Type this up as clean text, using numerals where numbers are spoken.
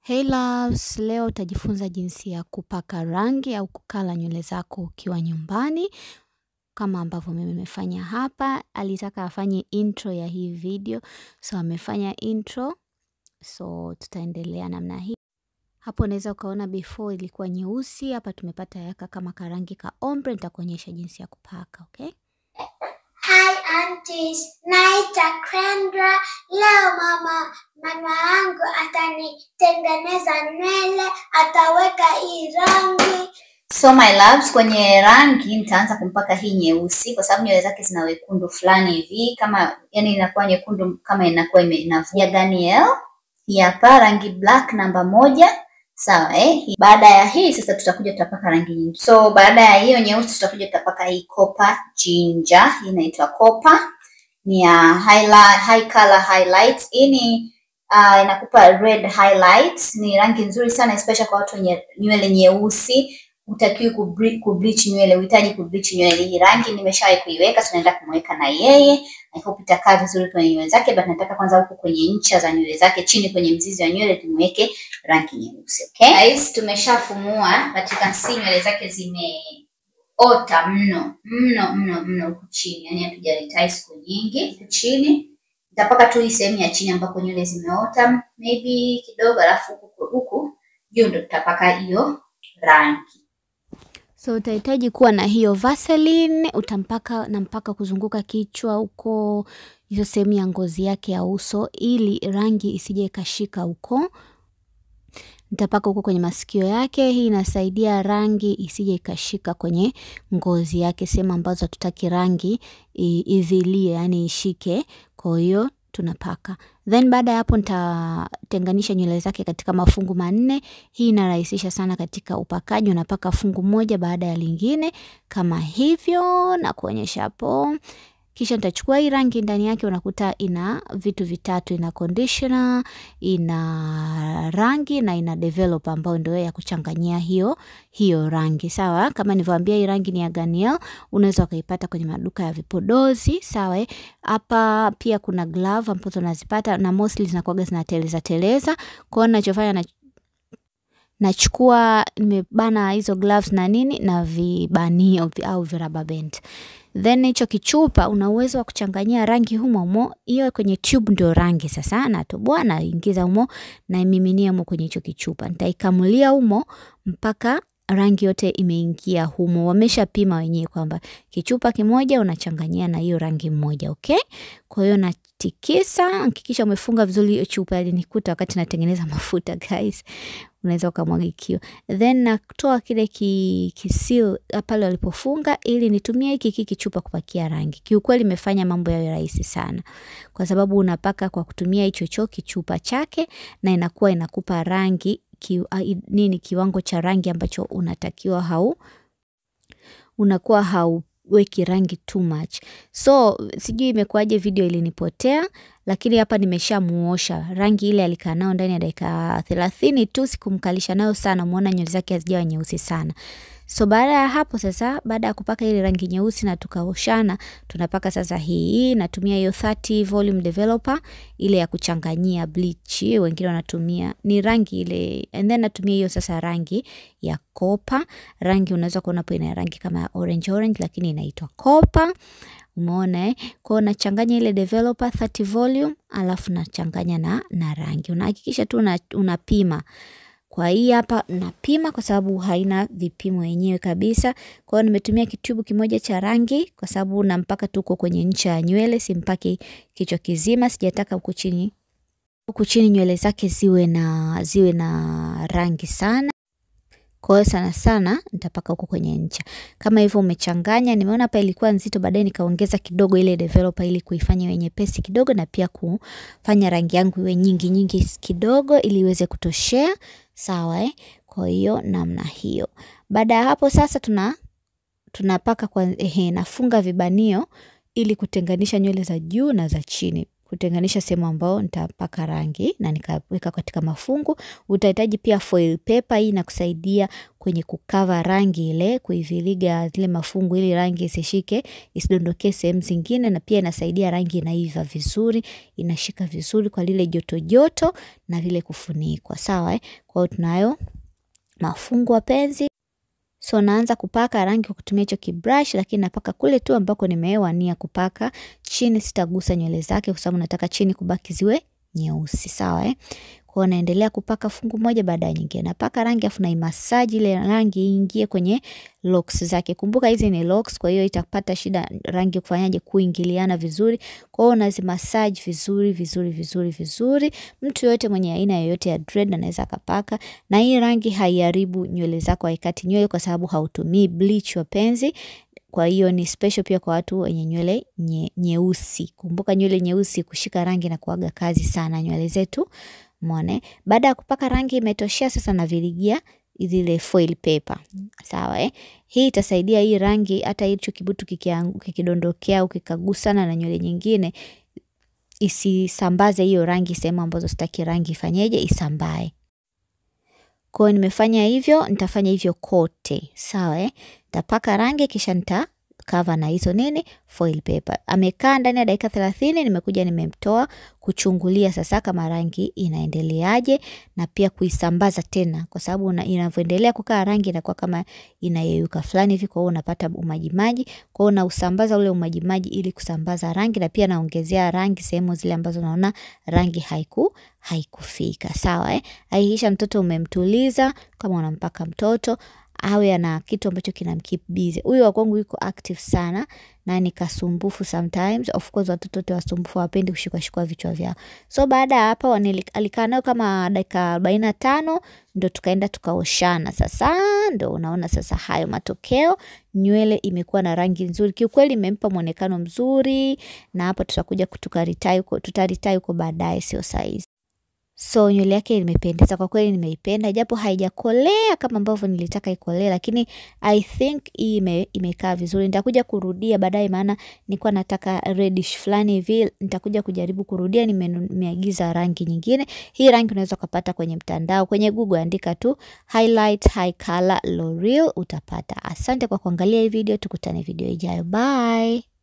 Hey loves, leo utajifunza jinsi ya kupaka rangi au kukala nywele zako ukiwa nyumbani. Kama ambavyo mimi nimefanya hapa, alitaka afanye intro ya hii video. So amefanya intro, so tutaendelea namna hii. Hapo unaweza ukaona before ilikuwa nyeusi, hapa tumepata yaka kama karangi ka ombre, nitakuonyesha jinsi ya kupaka, okay? Hi aunties, naitwa Kendra. Leo mama yangu atanitengeneza nywele, ataweka hii rangi. So my loves, kwenye rangi nitaanza kumpaka hii nyeusi kwa sababu nywele zake zina wekundu fulani hivi, kama yani inakuwa nyekundu kama inakuwa inavuja Daniel. Hii hapa rangi black namba 1. Sawa baada ya hii sasa tutakuja tutapaka rangi nyingi. So baada ya hiyo nyeusi tutakuja tutapaka hii copper ginger. Hii inaitwa copper. Ni high color highlights. Hii ni inakupa red highlights. Ni rangi nzuri sana especially kwa watu wenye nywele nyeusi. Utakiwi kubleach nywele, uhitaji kubleach nywele. Hii rangi nimeshawahi kuiweka, so naenda kumweka na yeye. I hope itakaa vizuri kwenye nywele zake, but nataka kwanza huko kwenye ncha za nywele zake, chini kwenye mzizi wa nywele tumweke rangi nyeusi, okay? Guys, tumeshafumua katika nywele zake zimeota mno huko chini. Yaani hatujalitai siku nyingi huko chini. Nitapaka tu hii sehemu ya chini ambako nywele zimeota, maybe kidogo, alafu huku juu ndo tutapaka hiyo rangi. So utahitaji kuwa na hiyo Vaseline, utampaka kuzunguka kichwa huko, hiyo sehemu ya ngozi yake ya uso, ili rangi isije ikashika huko. Nitapaka huko kwenye masikio yake. Hii inasaidia rangi isije ikashika kwenye ngozi yake, sehemu ambazo hatutaki rangi izilie, yani ishike. Kwa hiyo tunapaka. Then baada ya hapo nitatenganisha nywele zake katika mafungu 4. Hii inarahisisha sana katika upakaji. Unapaka fungu moja baada ya lingine kama hivyo na kuonyesha hapo. Kisha nitachukua hii rangi, ndani yake unakuta ina vitu vitatu, ina conditioner, ina rangi na ina developer ambayo ndio ya kuchanganyia hiyo rangi. Sawa? Kama nilivyowaambia hii rangi ni ya Garnier, unaweza kuipata kwenye maduka ya vipodozi, sawa? Hapa pia kuna glove ambazo unazipata na mostly zinakuwa zinateleza. Kwa hiyo ninachofanya nachukua, nimebana hizo gloves na nini na vibanio au rubber band. Then hicho kichupa una uwezo wa kuchanganyia rangi humo. Hiyo kwenye tube ndio rangi sasa. Natoboa na ingiza humo na imiminia humo kwenye hicho kichupa. Nitaikamulia humo mpaka rangi yote imeingia humo. Wameshapima wenyewe kwamba kichupa kimoja unachanganyia na hiyo rangi moja, okay? Kwa hiyo natikisa, hakikisha umefunga vizuri hiyo chupa. Ilinikuta wakati natengeneza mafuta, guys. Unaweza ukamwagikiwa. Then natoa kile kisil pale walipofunga ili nitumie hiki kichupa kupakia rangi. Kiukweli imefanya mambo yawe rahisi sana. Kwa sababu unapaka kwa kutumia hicho kichupa chake na inakupa rangi kiwango cha rangi ambacho unatakiwa unakuwa hauweki rangi too much. So sijui imekuaje, video ilinipotea, lakini hapa nimeshamuosha. Rangi ile alikaa nayo ndani ya dakika 30 tu, sikumkalisha nayo sana, muona nywele zake hazijawa nyeusi sana. So baada ya hapo sasa, baada ya kupaka ile rangi nyeusi na tukaoshana, tunapaka sasa hii. Natumia hiyo 30 volume developer ile ya kuchanganyia bleach. Wengine wanatumia ni rangi ile, and then natumia hiyo sasa rangi ya copper. Rangi unaweza kuona hapo ina rangi kama orange lakini inaitwa copper. Umeona Kwa hiyo nachanganya ile developer 30 volume alafu nachanganya na rangi. Unahakikisha tu unapima. Kwa hii hapa napima kwa sababu haina vipimo yenyewe kabisa. Kwa hiyo nimetumia kitubu kimoja cha rangi kwa sababu nampaka tu kwenye ncha ya nywele, simpaki kichwa kizima. Sijataka huko chini nywele zake ziwe na rangi sana. Kwa hiyo sana nitapaka huko kwenye ncha. Kama hivyo umechanganya, nimeona hapa ilikuwa nzito, baadaye nikaongeza kidogo ile developer ili kuifanya iwe nyepesi kidogo na pia kufanya rangi yangu iwe nyingi kidogo ili iweze kutoshea, sawa Kwa hiyo namna hiyo. Baada ya hapo sasa tunapaka nafunga vibanio ili kutenganisha nywele za juu na za chini. kutenganisha sehemu ambayo nitapaka rangi na nikaweka katika mafungu. Utahitaji pia foil paper, hii inakusaidia kwenye kukava rangi ile, kuiviliga zile mafungu ili rangi isishike, isidondokee sehemu zingine, na pia inasaidia rangi inaiva vizuri, inashika vizuri kwa lile joto na vile kufunikwa. Sawa Kwa hiyo tunayo mafungu wapenzi. So naanza kupaka rangi kwa kutumia hicho kibrush, lakini napaka kule tu ambako nimewania kupaka. Chini sitagusa nywele zake kwa sababu nataka chini kubaki ziwe nyeusi. Sawa Kwa naendelea kupaka fungu moja baada ya nyingine. Napaka rangi afu naimassage ile rangi iingie kwenye locks zake. Kumbuka hizi ni locks, kwa hiyo itapata shida rangi kufanyaje kuingiliana vizuri. Kwa hiyo unazimassage vizuri. Mtu yote mwenye aina yoyote ya dread anaweza akapaka, na hii rangi haiharibu nywele zako, haikati nywele kwa sababu hautumii bleach wapenzi. Kwa hiyo ni special pia kwa watu wenye nywele nyeusi. Kumbuka nywele nyeusi kushika rangi na kuaga kazi sana nywele zetu. Muone. Baada ya kupaka rangi imetoshea, sasa naviligia zile foil paper. Sawa Hii itasaidia hii rangi hata hicho kibutu kikidondokea au kikagusana na nywele nyingine isisambaze hiyo rangi sehemu ambazo sitaki rangi ifanyeje isambae. Kwa hiyo nimefanya hivyo, nitafanya hivyo kote. Sawa Nitapaka rangi kisha cover na hizo foil paper. Amekaa ndani ya dakika 30, nimekuja nimemtoa kuchungulia sasa kama rangi inaendeleaje, na pia kuisambaza tena kwa sababu inavyoendelea kukaa rangi inakuwa kama inayeyuka fulani hivi, kwa hiyo unapata umajimaji. Kwa hiyo nausambaza ule umajimaji ili kusambaza rangi, na pia naongezea rangi sehemu zile ambazo naona rangi haikufika. Sawa Hakikisha mtoto umemtuliza kama unampaka mtoto, awe ana kitu ambacho kinamkeep busy. Huyu wa kwangu yuko active sana na ni kasumbufu sometimes. Of course watoto wote wasumbufu, hawapendi kushika vichwa vyao. So baada ya hapa alikaa nayo kama dakika 45, ndo tukaenda tukaoshana. Sasa ndo unaona sasa hayo matokeo, nywele imekuwa na rangi nzuri. Kiukweli imempa muonekano mzuri, na hapa tutakuja tutaritai huko baadaye, sio size. So nywele yake imependeza kwa kweli, nimeipenda japo haijakolea kama ambavyo nilitaka ikolee, lakini I think hii imekaa vizuri. Nitakuja kurudia baadaye maana nilikuwa nataka reddish fulani hivi, nitakuja kujaribu kurudia. Nimeagiza rangi nyingine. Hii rangi unaweza kupata kwenye mtandao, kwenye Google andika tu highlight high color L'Oreal utapata. Asante kwa kuangalia hii video, tukutane video ijayo. Bye.